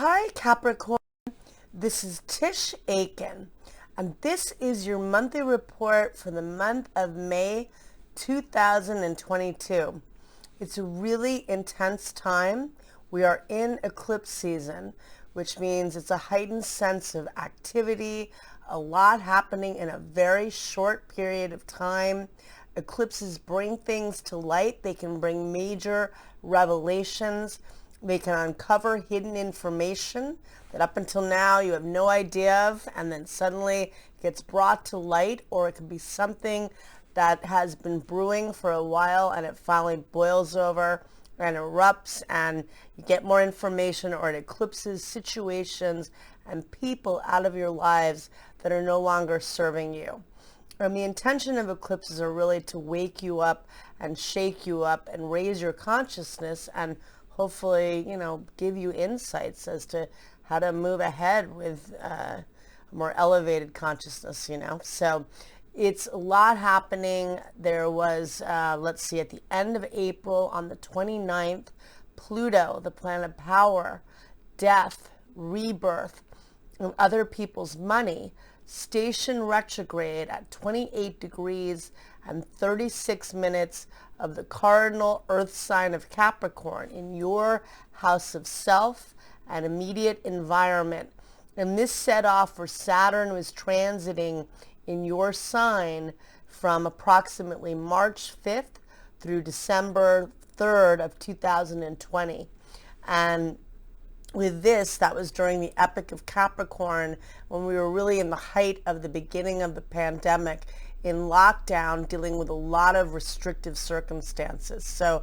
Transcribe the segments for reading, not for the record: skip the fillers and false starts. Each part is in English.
Hi Capricorn, this is Tisch Aitken, and this is your monthly report for the month of May 2022. It's a really intense time. We are in eclipse season, which means it's a heightened sense of activity, a lot happening in a very short period of time. Eclipses bring things to light. They can bring major revelations. They can uncover hidden information that up until now you have no idea of, and then suddenly gets brought to light, or it could be something that has been brewing for a while and it finally boils over and erupts, and you get more information, or it eclipses situations and people out of your lives that are no longer serving you. And the intention of eclipses are really to wake you up and shake you up and raise your consciousness and hopefully, give you insights as to how to move ahead with a more elevated consciousness, So it's a lot happening. There was, let's see, at the end of April on the 29th, Pluto, the planet of power, death, rebirth, and other people's money, station retrograde at 28 degrees and 36 minutes of the cardinal earth sign of Capricorn in your house of self and immediate environment. And this set off where Saturn was transiting in your sign from approximately March 5th through December 3rd of 2020. And with this, that was during the epoch of Capricorn, when we were really in the height of the beginning of the pandemic, in lockdown, dealing with a lot of restrictive circumstances. So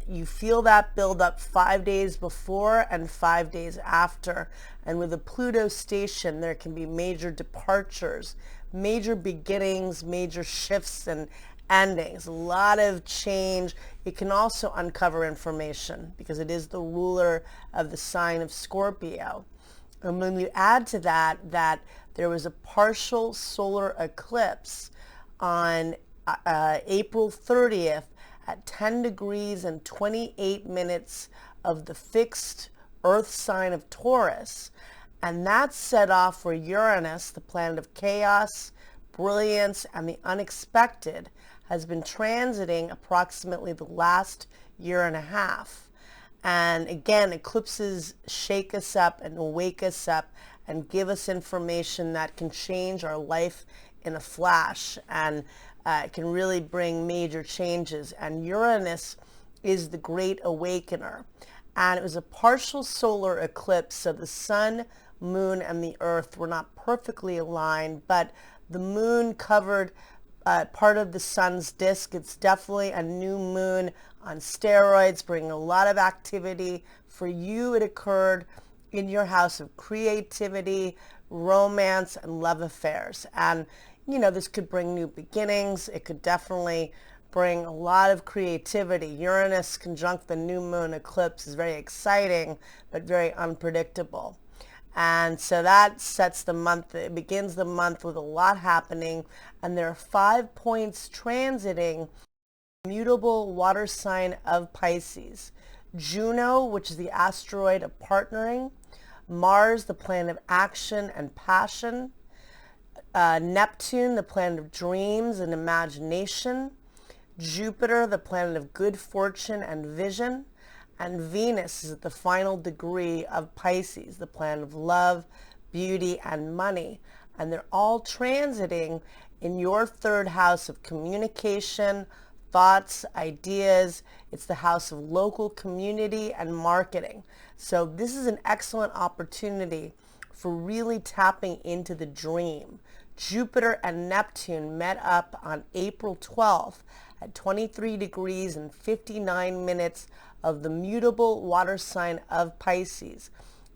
you feel that build up 5 days before and 5 days after. And with a Pluto station, there can be major departures, major beginnings, major shifts and endings, a lot of change. It can also uncover information because it is the ruler of the sign of Scorpio. And when you add to that, that there was a partial solar eclipse on April 30th at 10 degrees and 28 minutes of the fixed earth sign of Taurus. And that set off for Uranus, the planet of chaos, brilliance, and the unexpected, has been transiting approximately the last year and a half. And again, eclipses shake us up and wake us up and give us information that can change our life in a flash, and it can really bring major changes. And Uranus is the great awakener. And it was a partial solar eclipse, so the sun, moon, and the earth were not perfectly aligned, but the moon covered part of the sun's disk. It's definitely a new moon on steroids, bringing a lot of activity. For you, it occurred in your house of creativity, romance, and love affairs. And, this could bring new beginnings. It could definitely bring a lot of creativity. Uranus conjunct the new moon eclipse is very exciting, but very unpredictable. And so that sets the month, it begins the month with a lot happening, and there are 5 points transiting the mutable water sign of Pisces. Juno, which is the asteroid of partnering, Mars, the planet of action and passion, Neptune, the planet of dreams and imagination, Jupiter, the planet of good fortune and vision, and Venus is at the final degree of Pisces, the planet of love, beauty, and money. And they're all transiting in your third house of communication, thoughts, ideas. It's the house of local community and marketing. So this is an excellent opportunity for really tapping into the dream. Jupiter and Neptune met up on April 12th at 23 degrees and 59 minutes of the mutable water sign of Pisces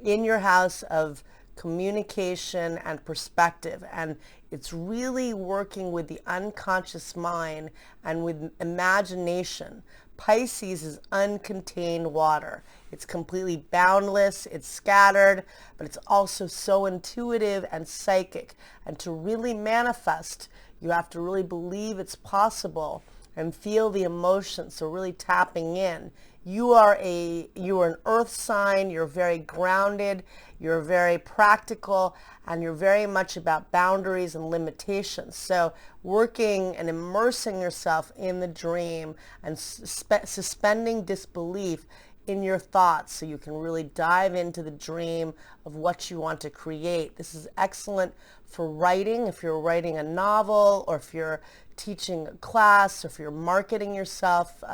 in your house of communication and perspective. And it's really working with the unconscious mind and with imagination. Pisces is uncontained water. It's completely boundless, it's scattered, but it's also so intuitive and psychic. And to really manifest, you have to really believe it's possible and feel the emotions. So really tapping in. You are an earth sign. You're very grounded. You're very practical, and you're very much about boundaries and limitations. So working and immersing yourself in the dream and suspending disbelief in your thoughts so you can really dive into the dream of what you want to create. This is excellent for writing, if you're writing a novel, or if you're teaching a class, or if you're marketing yourself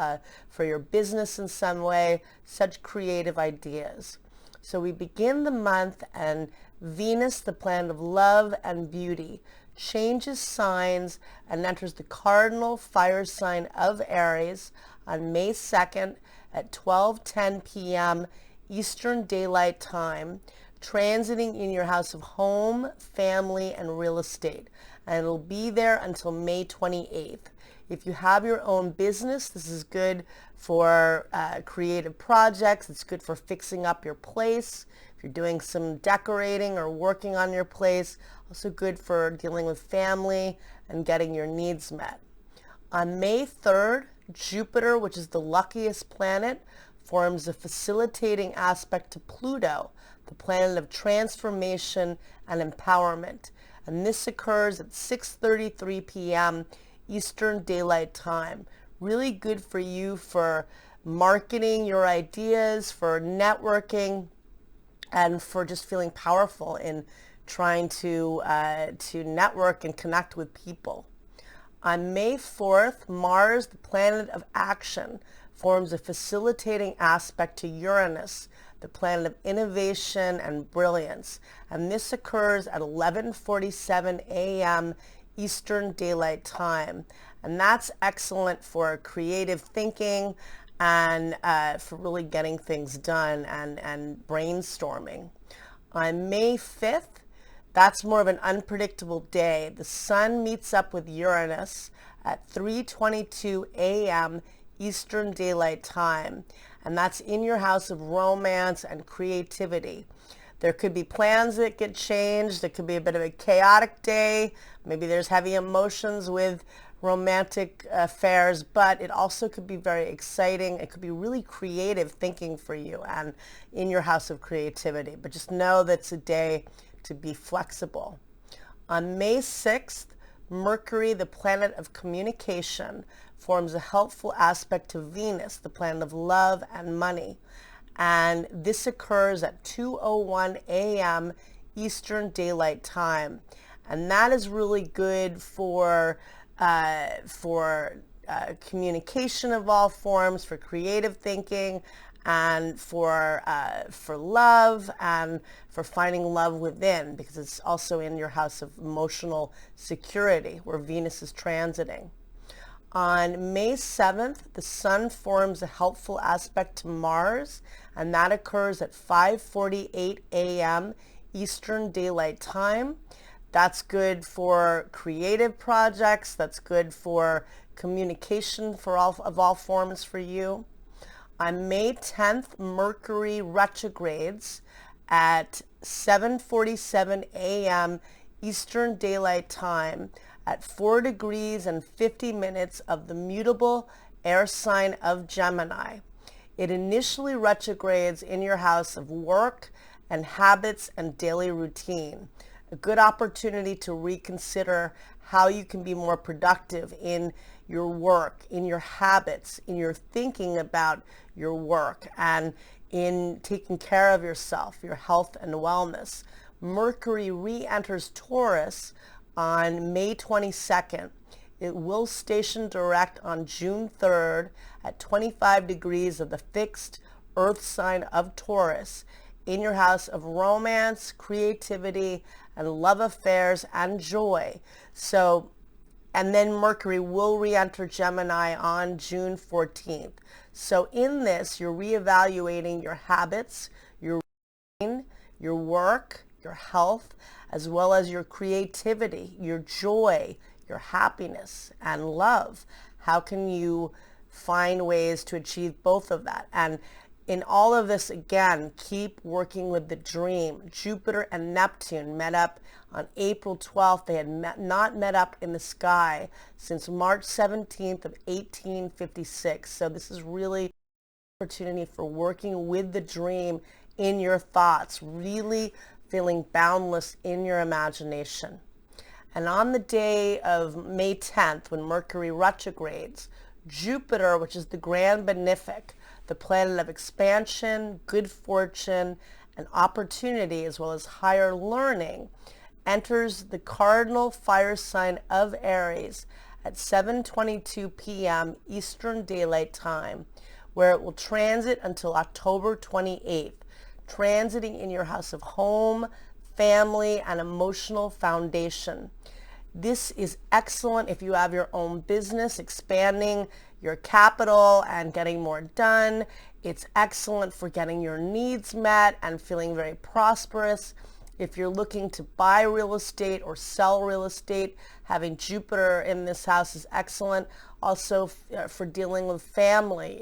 for your business in some way. Such creative ideas. So we begin the month, and Venus, the planet of love and beauty, changes signs and enters the Cardinal Fire sign of Aries on May 2nd at 12:10 p.m. Eastern Daylight Time, transiting in your house of home, family, and real estate. And it'll be there until May 28th. If you have your own business, this is good for creative projects. It's good for fixing up your place. If you're doing some decorating or working on your place, also good for dealing with family and getting your needs met. On May 3rd, Jupiter, which is the luckiest planet, forms a facilitating aspect to Pluto, the planet of transformation and empowerment. And this occurs at 6:33 p.m. Eastern Daylight Time. Really good for you for marketing your ideas, for networking, and for just feeling powerful in trying to network and connect with people. On May 4th, Mars, the planet of action, forms a facilitating aspect to Uranus, the planet of innovation and brilliance. And this occurs at 11:47 a.m. Eastern Daylight Time. And that's excellent for creative thinking and for really getting things done and brainstorming. On May 5th, that's more of an unpredictable day. The Sun meets up with Uranus at 3:22 a.m. Eastern Daylight Time, and that's in your house of romance and creativity. There could be plans that get changed. It could be a bit of a chaotic day. Maybe there's heavy emotions with romantic affairs, but it also could be very exciting. It could be really creative thinking for you and in your house of creativity. But just know that's a day to be flexible. On May 6th, Mercury, the planet of communication, forms a helpful aspect to Venus, the planet of love and money. And this occurs at 2:01 a.m. Eastern Daylight Time. And that is really good for communication of all forms, for creative thinking, and for love, and for finding love within, because it's also in your house of emotional security where Venus is transiting. On May 7th, the Sun forms a helpful aspect to Mars, and that occurs at 5:48 a.m. Eastern Daylight Time. That's good for creative projects. That's good for communication for all forms for you. On May 10th, Mercury retrogrades at 7:47 a.m. Eastern Daylight Time at 4 degrees and 50 minutes of the mutable air sign of Gemini. It initially retrogrades in your house of work and habits and daily routine. A good opportunity to reconsider how you can be more productive in your work, in your habits, in your thinking about your work, and in taking care of yourself, your health and wellness. Mercury re-enters Taurus on May 22nd. It will station direct on June 3rd at 25 degrees of the fixed earth sign of Taurus in your house of romance, creativity, and love affairs and joy. So, and then Mercury will re-enter Gemini on June 14th. So in this, you're reevaluating your habits, your routine, your work, your health, as well as your creativity, your joy, your happiness, and love. How can you find ways to achieve both of that? And In all of this, again, keep working with the dream. Jupiter and Neptune met up on April 12th. They had not met up in the sky since March 17th of 1856. So this is really an opportunity for working with the dream in your thoughts, really feeling boundless in your imagination. And on the day of May 10th, when Mercury retrogrades, Jupiter, which is the Grand Benefic, the planet of expansion, good fortune, and opportunity, as well as higher learning, enters the Cardinal Fire sign of Aries at 7:22 p.m. Eastern Daylight Time, where it will transit until October 28th, transiting in your house of home, family, and emotional foundation. This is excellent if you have your own business, expanding your capital and getting more done. It's excellent for getting your needs met and feeling very prosperous. If you're looking to buy real estate or sell real estate, having Jupiter in this house is excellent. Also for dealing with family.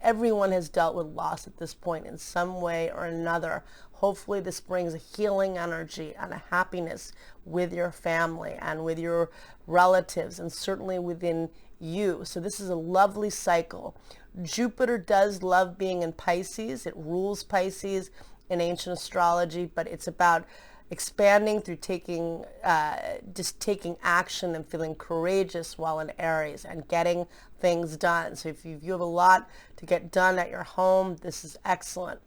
Everyone has dealt with loss at this point in some way or another. Hopefully this brings a healing energy and a happiness with your family and with your relatives, and certainly within you. So this is a lovely cycle. Jupiter does love being in Pisces. It rules Pisces in ancient astrology, but it's about expanding through taking action and feeling courageous while in Aries and getting things done. So if you have a lot to get done at your home, this is excellent.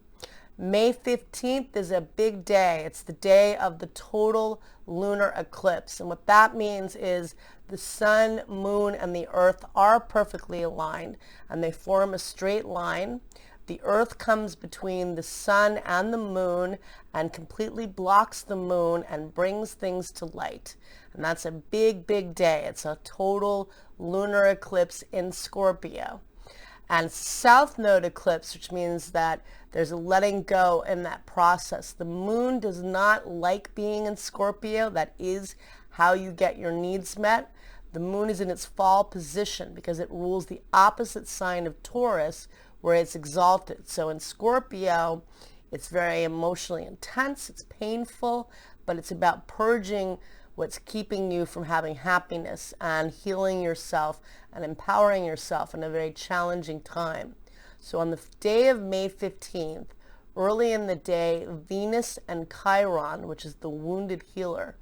May 15th is a big day. It's the day of the total lunar eclipse. And what that means is the sun, moon, and the earth are perfectly aligned, and they form a straight line. The earth comes between the sun and the moon and completely blocks the moon and brings things to light. And that's a big, big day. It's a total lunar eclipse in Scorpio. And South Node eclipse, which means that there's a letting go in that process. The moon does not like being in Scorpio. That is how you get your needs met. The moon is in its fall position because it rules the opposite sign of Taurus, where it's exalted. So in Scorpio, it's very emotionally intense, it's painful, but it's about purging what's keeping you from having happiness and healing yourself and empowering yourself in a very challenging time. So on the day of May 15th, early in the day, Venus and Chiron, which is the wounded healer,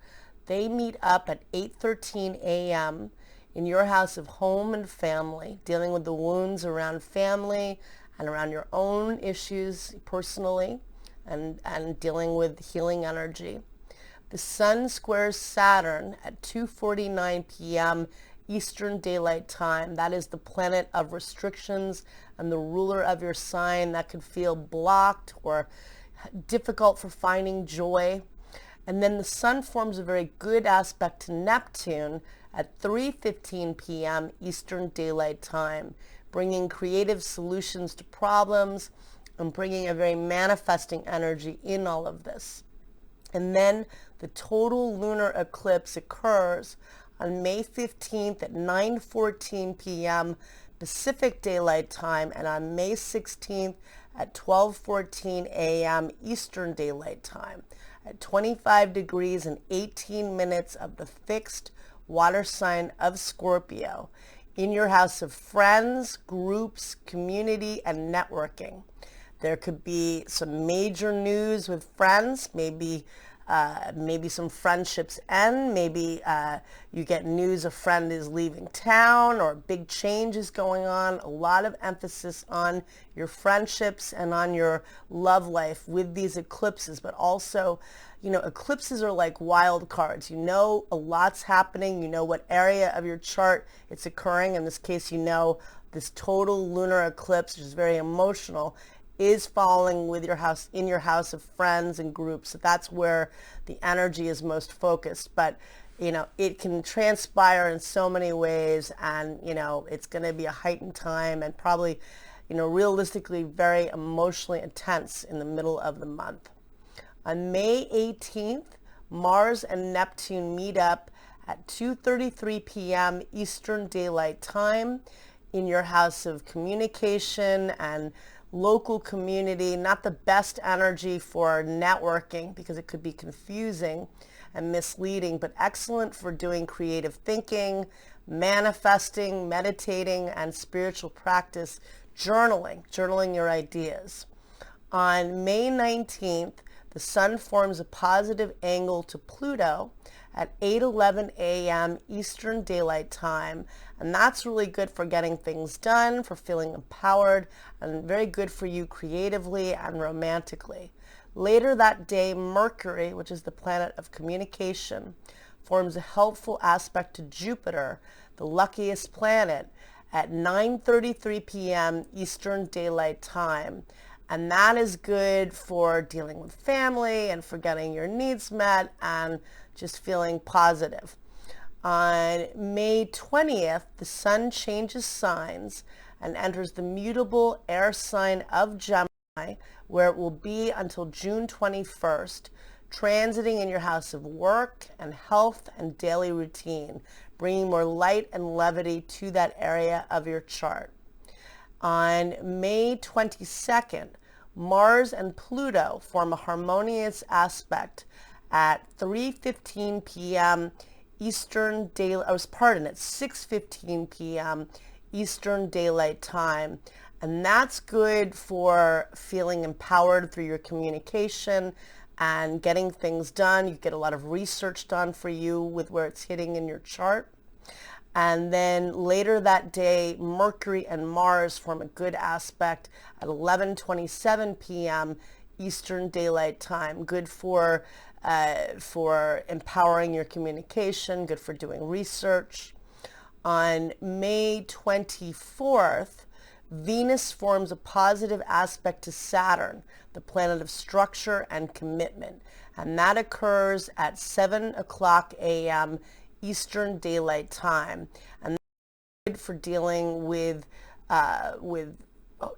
they meet up at 8:13 a.m. in your house of home and family, dealing with the wounds around family and around your own issues personally, and dealing with healing energy. The sun squares Saturn at 2:49 p.m. Eastern Daylight Time. That is the planet of restrictions and the ruler of your sign that could feel blocked or difficult for finding joy. And then the sun forms a very good aspect to Neptune at 3:15 p.m. Eastern Daylight Time, bringing creative solutions to problems and bringing a very manifesting energy in all of this. And then the total lunar eclipse occurs on May 15th at 9:14 p.m. Pacific Daylight Time and on May 16th at 12:14 a.m. Eastern Daylight Time at 25 degrees and 18 minutes of the fixed water sign of Scorpio in your house of friends, groups, community, and networking. There could be some major news with friends, maybe some friendships end, maybe you get news a friend is leaving town or big change is going on. A lot of emphasis on your friendships and on your love life with these eclipses, but also, eclipses are like wild cards. A lot's happening. You know what area of your chart it's occurring. In this case, this total lunar eclipse, which is very emotional, is falling with your house, in your house of friends and groups. So that's where the energy is most focused. But, it can transpire in so many ways, and, it's going to be a heightened time and probably, realistically very emotionally intense in the middle of the month. On May 18th, Mars and Neptune meet up at 2:33 p.m. Eastern Daylight Time in your house of communication and local community. Not the best energy for networking because it could be confusing and misleading, but excellent for doing creative thinking, manifesting, meditating, and spiritual practice, journaling your ideas. On May 19th, the sun forms a positive angle to Pluto at 8:11 a.m. Eastern Daylight Time, and that's really good for getting things done, for feeling empowered, and very good for you creatively and romantically. Later that day, Mercury, which is the planet of communication, forms a helpful aspect to Jupiter, the luckiest planet, at 9:33 p.m. Eastern Daylight Time. And that is good for dealing with family and for getting your needs met and just feeling positive. On May 20th, the sun changes signs and enters the mutable air sign of Gemini, where it will be until June 21st, transiting in your house of work and health and daily routine, bringing more light and levity to that area of your chart. On May 22nd, Mars and Pluto form a harmonious aspect at 3:15 p.m. Eastern Daylight, it's 6:15 p.m. Eastern Daylight Time. And that's good for feeling empowered through your communication and getting things done. You get a lot of research done for you with where it's hitting in your chart. And then later that day, Mercury and Mars form a good aspect at 11:27 p.m. Eastern Daylight Time. Good for empowering your communication, good for doing research. On May 24th, Venus forms a positive aspect to Saturn, the planet of structure and commitment. And that occurs at 7 o'clock a.m. Eastern Daylight Time, and that's good for dealing with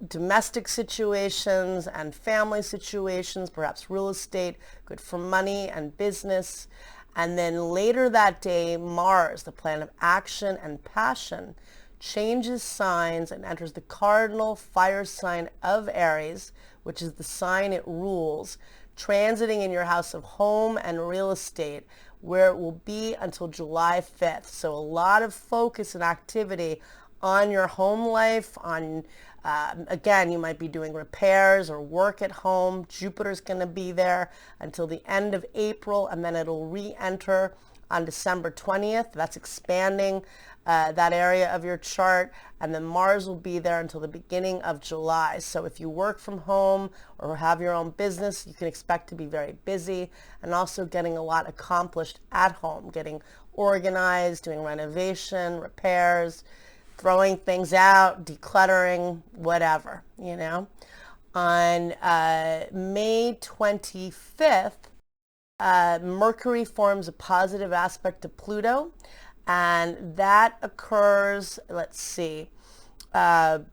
domestic situations and family situations, perhaps real estate, good for money and business. And then later that day, Mars, the planet of action and passion, changes signs and enters the Cardinal Fire sign of Aries, which is the sign it rules, transiting in your house of home and real estate, where it will be until July 5th. So a lot of focus and activity on your home life, on, again, you might be doing repairs or work at home. Jupiter's going to be there until the end of April, and then it'll re-enter on December 20th. That's expanding that area of your chart, and then Mars will be there until the beginning of July. So if you work from home or have your own business, you can expect to be very busy and also getting a lot accomplished at home, getting organized, doing renovation, repairs, throwing things out, decluttering, whatever, you know. On May 25th, Mercury forms a positive aspect to Pluto, and that occurs, let's see, and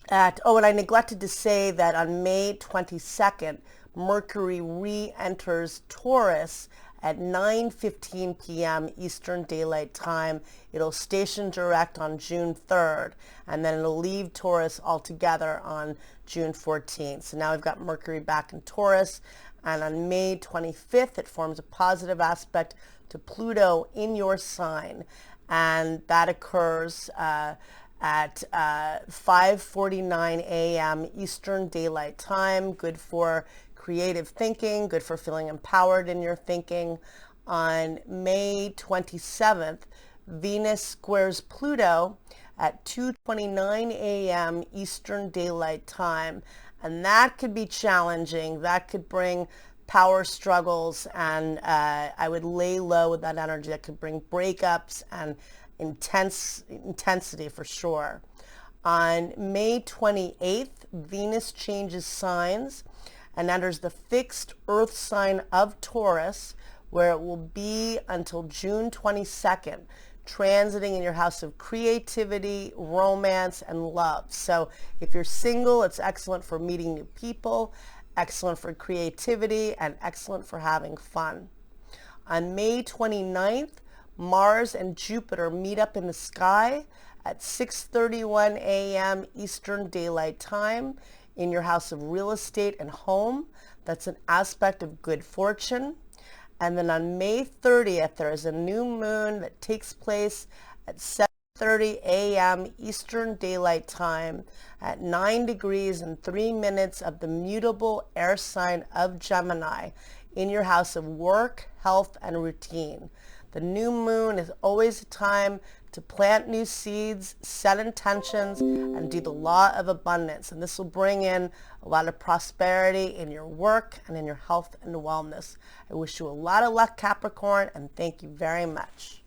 I neglected to say that on May 22nd, Mercury re-enters Taurus at 9:15 p.m. Eastern Daylight Time. It'll station direct on June 3rd, and then it'll leave Taurus altogether on June 14th. So now we've got Mercury back in Taurus, and on May 25th, it forms a positive aspect to Pluto in your sign, and that occurs at 5:49 a.m. Eastern Daylight Time. Good for creative thinking, good for feeling empowered in your thinking. On May 27th, Venus squares Pluto at 2:29 a.m. Eastern Daylight Time, and that could be challenging. That could bring power struggles, and I would lay low with that energy. That could bring breakups and intensity for sure. On May 28th, Venus changes signs and enters the fixed Earth sign of Taurus, where it will be until June 22nd, transiting in your house of creativity, romance, and love. So if you're single, it's excellent for meeting new people, excellent for creativity, and excellent for having fun. On May 29th, Mars and Jupiter meet up in the sky at 6:31 a.m. Eastern Daylight Time in your house of real estate and home. That's an aspect of good fortune. And then on May 30th, there is a new moon that takes place at 7:30 a.m. Eastern Daylight Time at 9 degrees and 3 minutes of the mutable air sign of Gemini in your house of work, health, and routine. The new moon is always a time to plant new seeds, set intentions, and do the law of abundance. And this will bring in a lot of prosperity in your work and in your health and wellness. I wish you a lot of luck, Capricorn, and thank you very much.